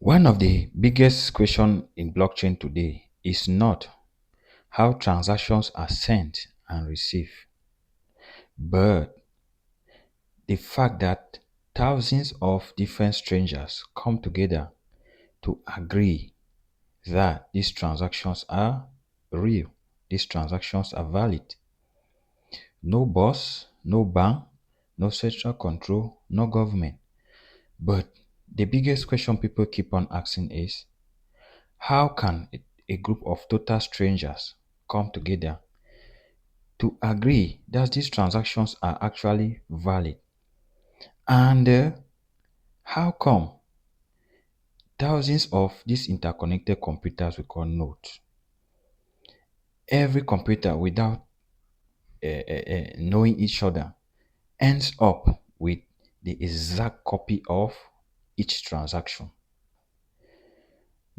One of the biggest questions in blockchain today is not how transactions are sent and received, but the fact that thousands of different strangers come together to agree that these transactions are real, these transactions are valid. No boss, no bank, no central control, no government. But the biggest question people keep on asking is, how can a group of total strangers come together to agree that these transactions are actually valid? And how come thousands of these interconnected computers we call nodes, every computer without knowing each other ends up with the exact copy of each transaction?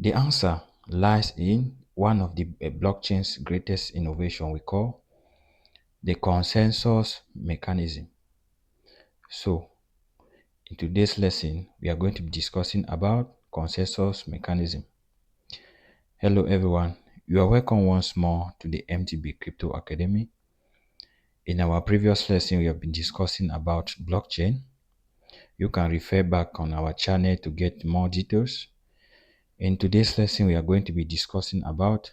The answer lies in one of the blockchain's greatest innovation we call the consensus mechanism. So, in today's lesson, we are going to be discussing about consensus mechanism. Hello everyone, you are welcome once more to the MDB Crypto Academy. In our previous lesson, we have been discussing about blockchain. You can refer back on our channel to get more details. In today's lesson, we are going to be discussing about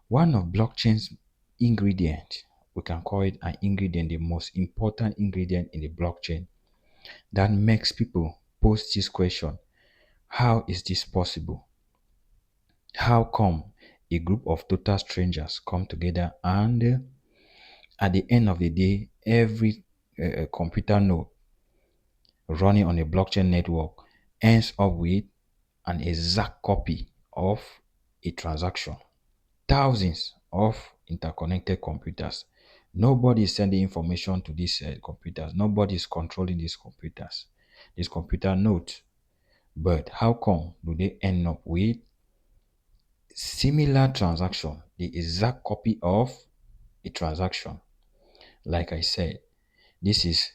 one of blockchain's ingredient. We can call it an ingredient, the most important ingredient in the blockchain that makes people pose this question: how is this possible? How come a group of total strangers come together and at the end of the day, every computer node running on a blockchain network ends up with an exact copy of a transaction? Thousands of interconnected computers. Nobody is sending information to these computers. Nobody is controlling these computers, these computer nodes. But how come do they end up with similar transaction, the exact copy of a transaction? Like I said, this is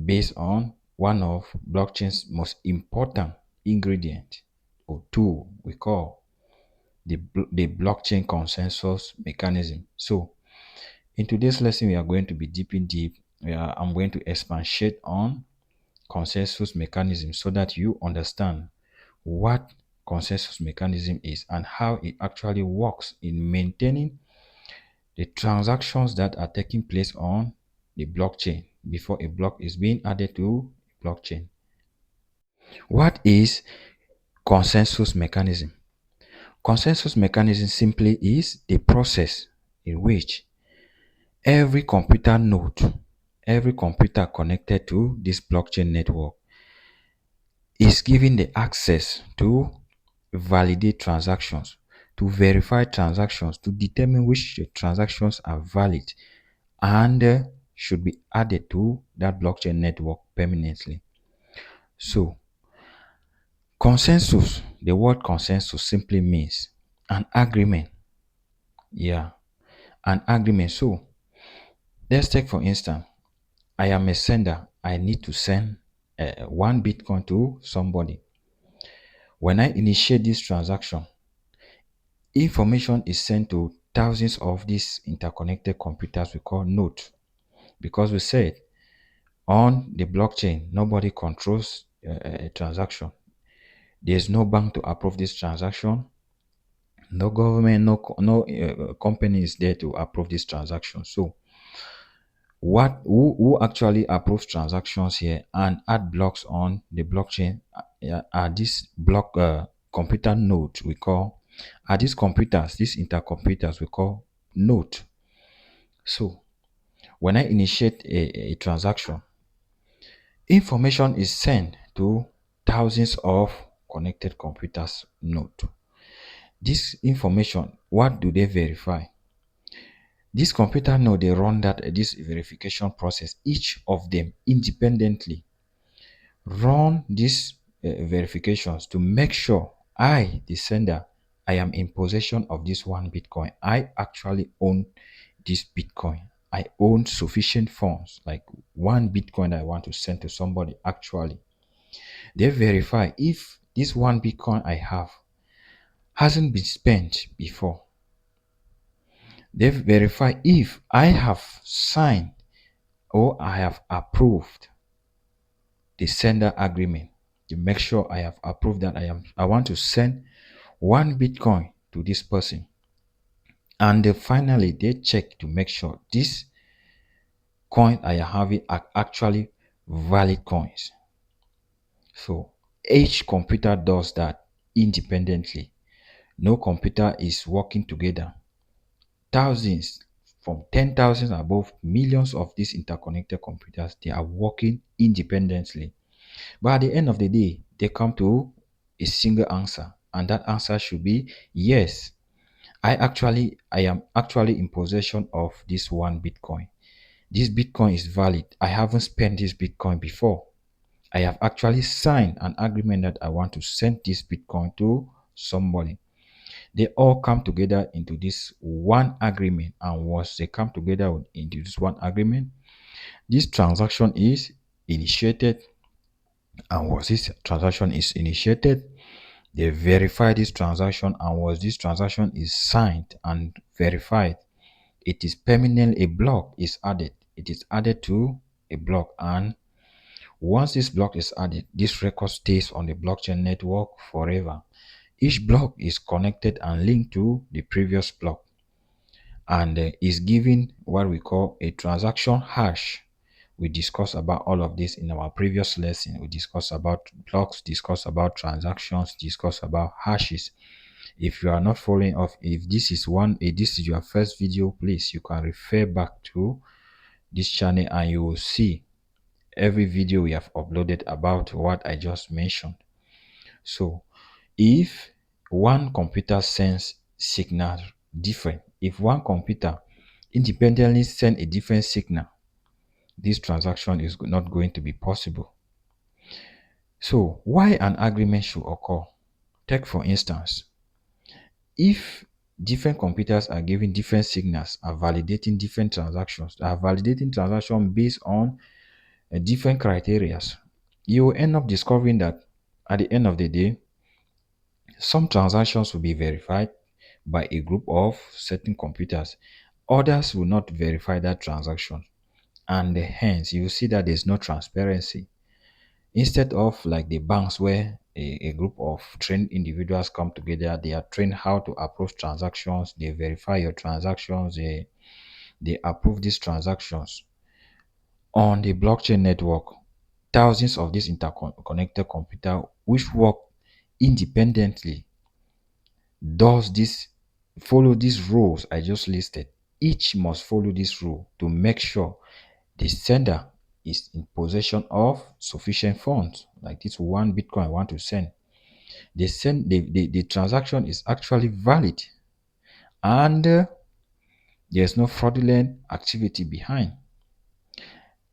based on one of blockchain's most important ingredient or tool we call the blockchain consensus mechanism. So in today's lesson, we are going to be deeping deep. I'm going to expatiate on consensus mechanism so that you understand what consensus mechanism is and how it actually works in maintaining the transactions that are taking place on the blockchain before a block is being added to blockchain. What is consensus mechanism? Consensus mechanism simply is the process in which every computer node, every computer connected to this blockchain network is given the access to validate transactions, to verify transactions, to determine which transactions are valid and should be added to that blockchain network permanently. So, consensus, the word consensus simply means an agreement. Yeah, an agreement. So, let's take for instance, I am a sender. I need to send 1 Bitcoin to somebody. When I initiate this transaction, information is sent to thousands of these interconnected computers we call nodes. Because we said on the blockchain, nobody controls a transaction. There's no bank to approve this transaction. No government, no company is there to approve this transaction. So who actually approves transactions here and add blocks on the blockchain are these computer nodes we call, are these computers, these intercomputers we call node. So when I initiate a transaction, information is sent to thousands of connected computers node. This information, what do they verify? This computer node, they run this verification process, each of them independently run these verifications to make sure I, the sender, I am in possession of this 1 Bitcoin. I actually own this Bitcoin. I own sufficient funds, like 1 Bitcoin that I want to send to somebody actually. They verify if this one Bitcoin I have hasn't been spent before. They verify if I have signed or I have approved the sender agreement to make sure I have approved that I want to send one Bitcoin to this person. And finally, they check to make sure this coin I am having are actually valid coins. So each computer does that independently. No computer is working together. Thousands, from 10,000 above, millions of these interconnected computers, they are working independently. But at the end of the day, they come to a single answer, and that answer should be yes. I am actually in possession of this one Bitcoin. This Bitcoin is valid. I haven't spent this Bitcoin before. I have actually signed an agreement that I want to send this Bitcoin to somebody. They all come together into this one agreement, and once they come together into this one agreement, this transaction is initiated. And once this transaction is initiated, they verify this transaction, and once this transaction is signed and verified, it is permanently, a block is added. It is added to a block, and once this block is added, this record stays on the blockchain network forever. Each block is connected and linked to the previous block, and is given what we call a transaction hash. We discussed about all of this in our previous lesson. We discussed about blocks, discussed about transactions, discussed about hashes. If you are not following up, if this is your first video, please, you can refer back to this channel and you will see every video we have uploaded about what I just mentioned. So if one computer sends signal different, if one computer independently send a different signal, this transaction is not going to be possible. So why an agreement should occur? Take for instance, if different computers are giving different signals, are validating different transactions, are validating transactions based on different criteria, you will end up discovering that at the end of the day, some transactions will be verified by a group of certain computers. Others will not verify that transaction. And hence, you will see that there's no transparency. Instead of like the banks where a group of trained individuals come together, they are trained how to approve transactions, they verify your transactions, they approve these transactions. On the blockchain network, thousands of these interconnected computers which work independently does this, follow these rules I just listed. Each must follow this rule to make sure the sender is in possession of sufficient funds, like this one Bitcoin I want to send. The transaction is actually valid, and there's no fraudulent activity behind.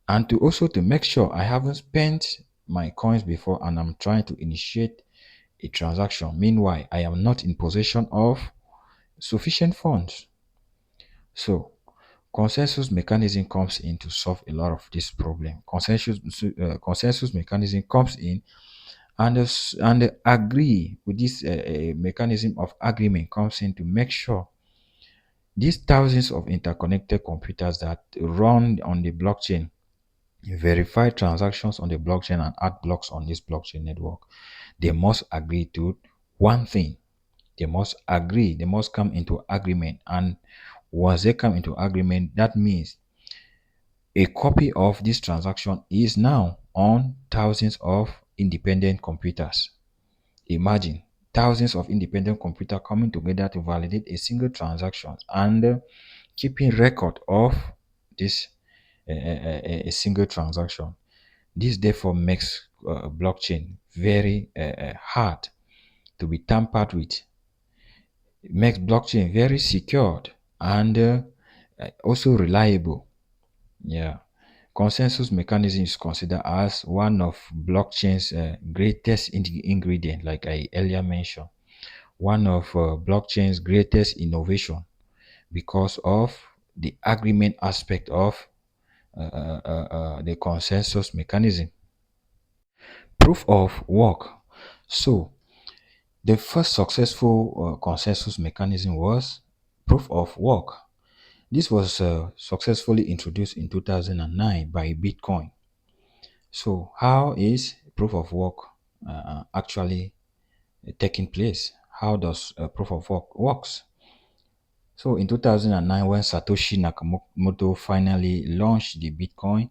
And to make sure I haven't spent my coins before and I'm trying to initiate a transaction. Meanwhile, I am not in possession of sufficient funds. So consensus mechanism comes in to solve a lot of this problem. Consensus mechanism comes in, and agree with this mechanism of agreement comes in to make sure these thousands of interconnected computers that run on the blockchain verify transactions on the blockchain and add blocks on this blockchain network. They must agree to one thing. They must agree, they must come into agreement, and once they come into agreement, that means a copy of this transaction is now on thousands of independent computers. Imagine thousands of independent computers coming together to validate a single transaction and keeping record of this a single transaction. This therefore makes blockchain very hard to be tampered with. It makes blockchain very secured and also reliable. Yeah. Consensus mechanism is considered as one of blockchain's greatest ingredient, like I earlier mentioned. One of blockchain's greatest innovation because of the agreement aspect of the consensus mechanism. Proof of work. So the first successful consensus mechanism was proof of work. This was successfully introduced in 2009 by Bitcoin. So how is proof of work actually taking place? How does proof of work works? So in 2009, when Satoshi Nakamoto finally launched the Bitcoin,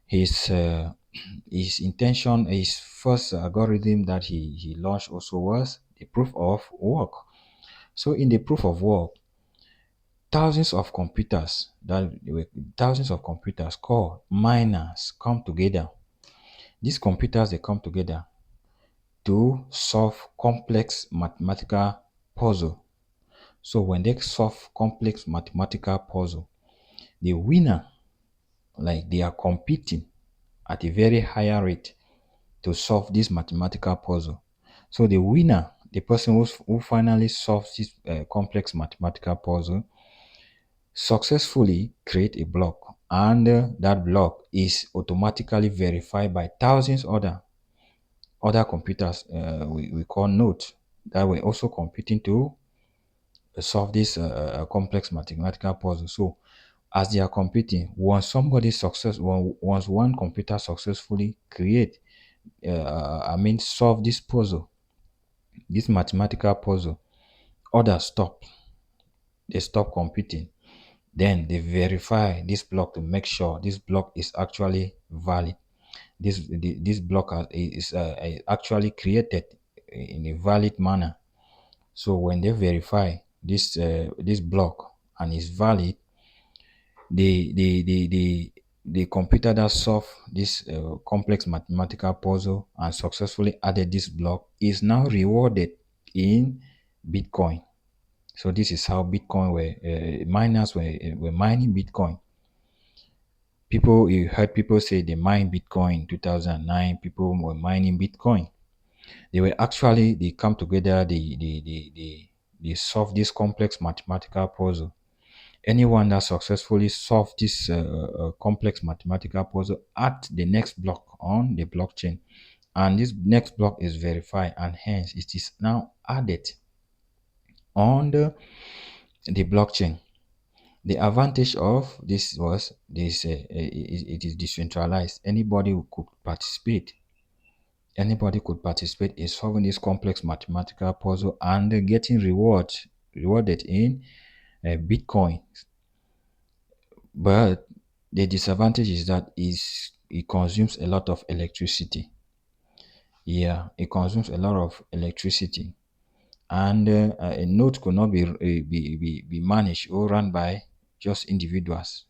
his his intention, his first algorithm that he launched also was the proof of work. So in the proof of work, thousands of computers that were thousands of computers called miners come together. These computers, they come together to solve complex mathematical puzzle. So when they solve complex mathematical puzzle, the winner, like they are competing at a very higher rate to solve this mathematical puzzle. So the winner, the person who finally solves this complex mathematical puzzle, successfully create a block, and that block is automatically verified by thousands other computers we call nodes that were also competing to solve this complex mathematical puzzle. So as they are competing, once one computer successfully create solve this puzzle, this mathematical puzzle, others stop. They stop competing. Then they verify this block to make sure this block is actually valid. This block is actually created in a valid manner. So when they verify this block and is valid, the computer that solved this complex mathematical puzzle and successfully added this block is now rewarded in Bitcoin. So this is how Bitcoin miners were mining Bitcoin. You heard people say they mined Bitcoin in 2009. People were mining Bitcoin. They come together. They solve this complex mathematical puzzle. Anyone that successfully solve this complex mathematical puzzle at the next block on the blockchain, and this next block is verified, and hence it is now added on the blockchain. The advantage of this was it is decentralized. Anybody who could participate. Anybody could participate in solving this complex mathematical puzzle and getting rewarded in Bitcoin. But the disadvantage is that it consumes a lot of electricity. Yeah, it consumes a lot of electricity, and a node could not be managed or run by just individuals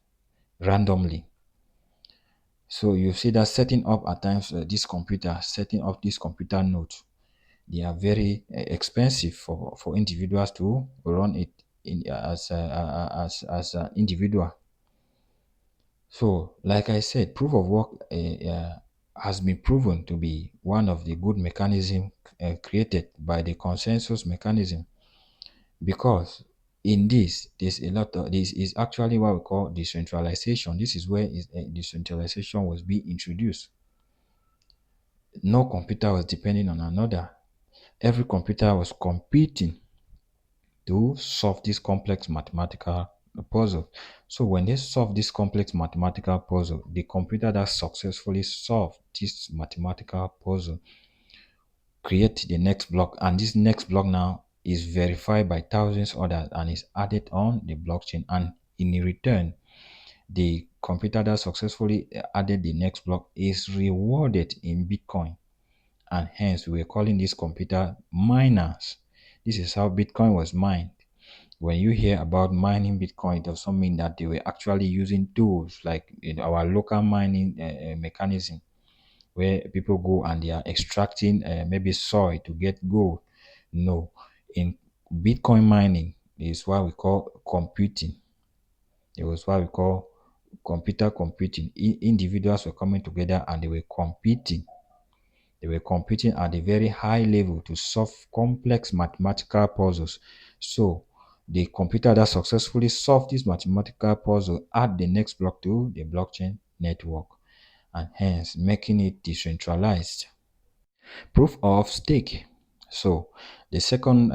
randomly. So you see that setting up at times setting up this computer node, they are very expensive for individuals to run it as an individual. So, like I said, proof of work has been proven to be one of the good mechanism created by the consensus mechanism, because in this is actually what we call decentralization. This is where decentralization was being introduced. No computer was depending on another. Every computer was competing to solve this complex mathematical puzzle. So when they solve this complex mathematical puzzle, the computer that successfully solved this mathematical puzzle create the next block, and this next block now is verified by thousands others and is added on the blockchain, and in return the computer that successfully added the next block is rewarded in Bitcoin, and hence we're calling this computer miners. This is how Bitcoin was mined. When you hear about mining Bitcoin, it doesn't mean that they were actually using tools like in our local mining mechanism, where people go and they are extracting maybe soil to get gold. No, in Bitcoin mining is what we call computing. It was what we call computer computing. Individuals were coming together and they were competing. They were competing at a very high level to solve complex mathematical puzzles. So the computer that successfully solved this mathematical puzzle add the next block to the blockchain network, and hence making it decentralized. Proof of stake. So the second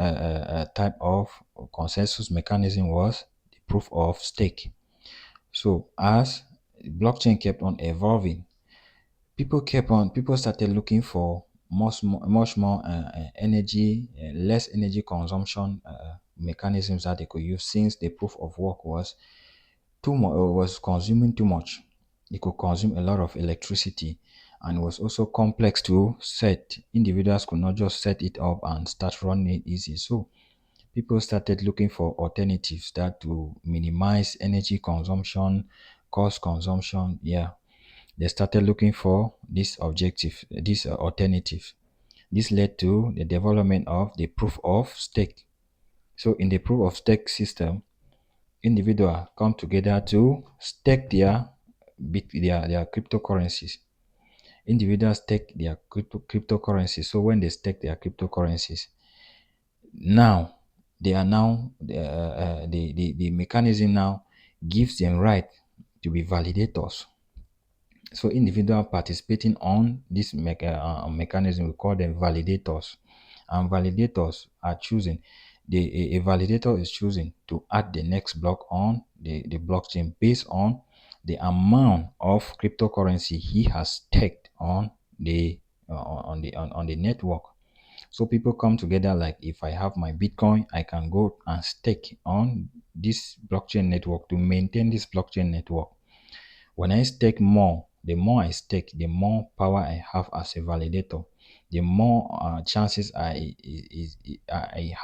type of consensus mechanism was the proof of stake. So as blockchain kept on evolving, people started looking for much more energy, less energy consumption mechanisms that they could use, since the proof of work was too much, was consuming too much. It could consume a lot of electricity, and it was also complex to set. Individuals could not just set it up and start running it easy. So people started looking for alternatives that to minimize energy consumption, cost consumption. Yeah, they started looking for this objective, this alternative. This led to the development of the proof of stake. So in the proof of stake system, individuals come together to stake their cryptocurrencies. Individuals stake their cryptocurrencies. So when they stake their cryptocurrencies, now they are now the mechanism now gives them right to be validators. So individual participating on this mechanism, we call them validators. And validators are choosing, a validator is choosing to add the next block on the blockchain based on the amount of cryptocurrency he has staked on the network. So people come together, like if I have my Bitcoin, I can go and stake on this blockchain network to maintain this blockchain network. When I stake more, the more I stake, the more power I have as a validator, the more chances I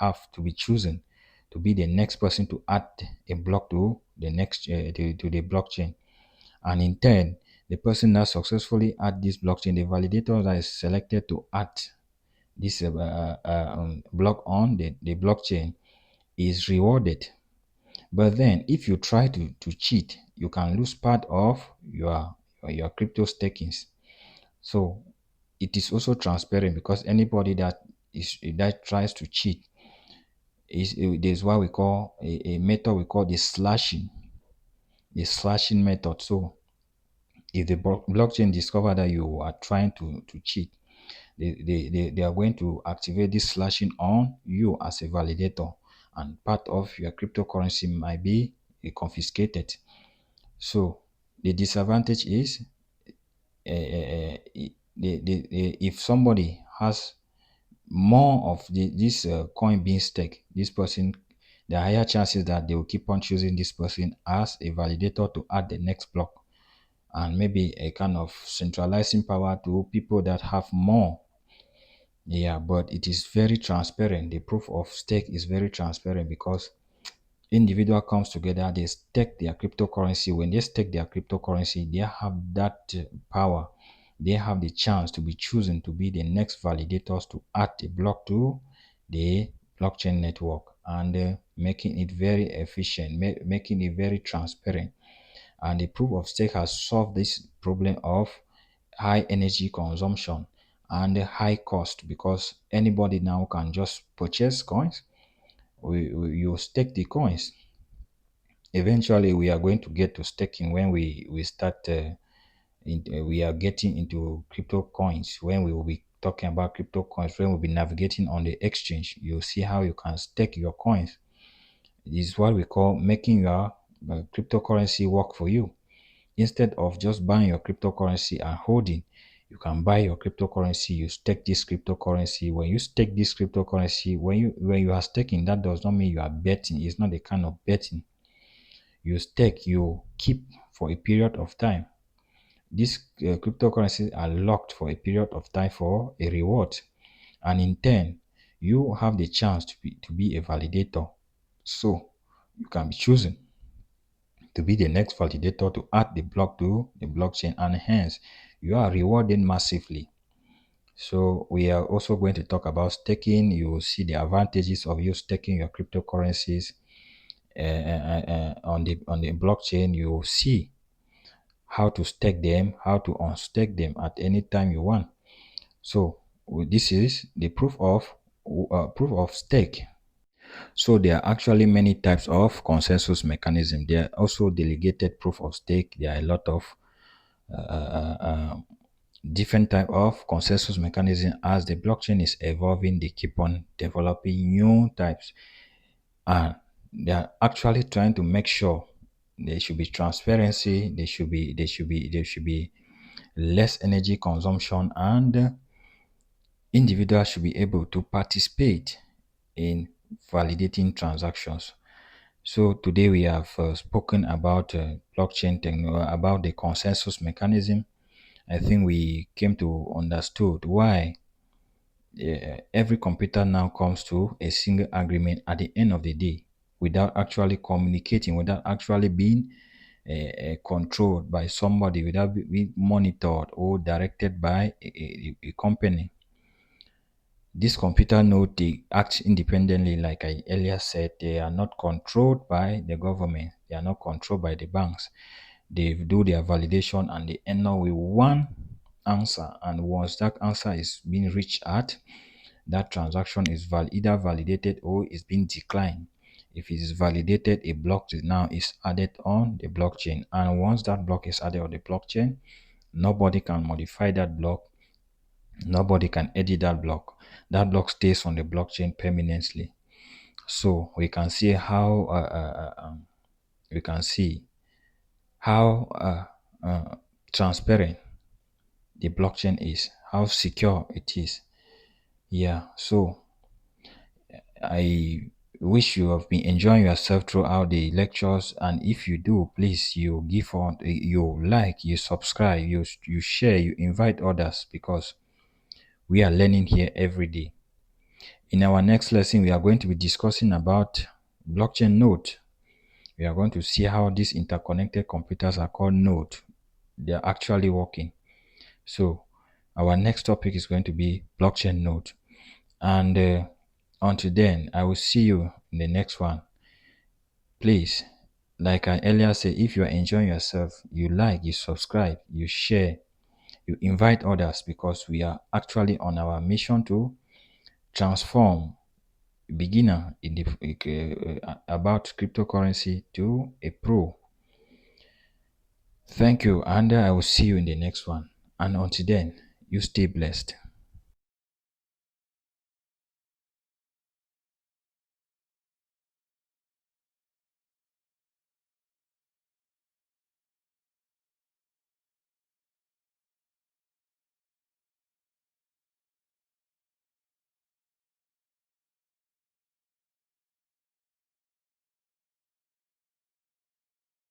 have to be chosen to be the next person to add a block to the next to the blockchain. And in turn, the person that successfully add this blockchain, the validator that is selected to add this block on the blockchain, is rewarded. But then if you try to cheat, you can lose part of your crypto stakings. So it is also transparent, because anybody that tries to cheat there's what we call a method we call the slashing method. So if the blockchain discover that you are trying to cheat, they are going to activate this slashing on you as a validator, and part of your cryptocurrency might be confiscated. So the disadvantage is if somebody has more of this coin being staked, this person, there are higher chances that they will keep on choosing this person as a validator to add the next block, and maybe a kind of centralizing power to people that have more. Yeah, but it is very transparent. The proof of stake is very transparent, because individual comes together, they stake their cryptocurrency. When they stake their cryptocurrency, they have that power. They have the chance to be chosen to be the next validators to add a block to the blockchain network, and making it very efficient, making it very transparent. And the proof of stake has solved this problem of high energy consumption and high cost, because anybody now can just purchase coins. You stake the coins. Eventually we are going to get to staking when we start we are getting into crypto coins, when we will be talking about crypto coins, when we'll be navigating on the exchange. You'll see how you can stake your coins. This is what we call making your cryptocurrency work for you. Instead of just buying your cryptocurrency and holding, you can buy your cryptocurrency, you stake this cryptocurrency. When you stake this cryptocurrency, when you are staking, that does not mean you are betting. It's not the kind of betting. You stake, you keep for a period of time. These cryptocurrencies are locked for a period of time for a reward, and in turn, you have the chance to be a validator. So you can be chosen to be the next validator to add the block to the blockchain, and hence you are rewarded massively. So we are also going to talk about staking. You will see the advantages of you staking your cryptocurrencies on the blockchain. You will see how to stake them, how to unstake them at any time you want. So this is the proof of stake. So there are actually many types of consensus mechanism. There are also delegated proof of stake. There are a lot of different type of consensus mechanism. As the blockchain is evolving, they keep on developing new types, and they are actually trying to make sure there should be transparency, there should be less energy consumption, and individuals should be able to participate in validating transactions. So today we have spoken about blockchain technology, about the consensus mechanism. I think we came to understood why every computer now comes to a single agreement at the end of the day, without actually communicating, without actually being controlled by somebody, without being monitored or directed by a company. This computer node, they act independently, like I earlier said. They are not controlled by the government. They are not controlled by the banks. They do their validation and they end up with one answer. And once that answer is being reached at, that transaction is either validated or is being declined. If it is validated, a block now is added on the blockchain. And once that block is added on the blockchain, nobody can modify that block. Nobody can edit that block. That block stays on the blockchain permanently. So we can see how we can see how transparent the blockchain is, how secure it is. Yeah. So I wish you have been enjoying yourself throughout the lectures, and if you do, please you give on, you like, you subscribe, you share, you invite others, because we are learning here every day. In our next lesson, we are going to be discussing about blockchain node. We are going to see how these interconnected computers are called node. They are actually working. So our next topic is going to be blockchain node. And until then, I will see you in the next one. Please, like I earlier said, if you are enjoying yourself, you like, you subscribe, you share, you invite others, because we are actually on our mission to transform beginner in the about cryptocurrency to a pro. Thank you, and I will see you in the next one. And until then, you stay blessed.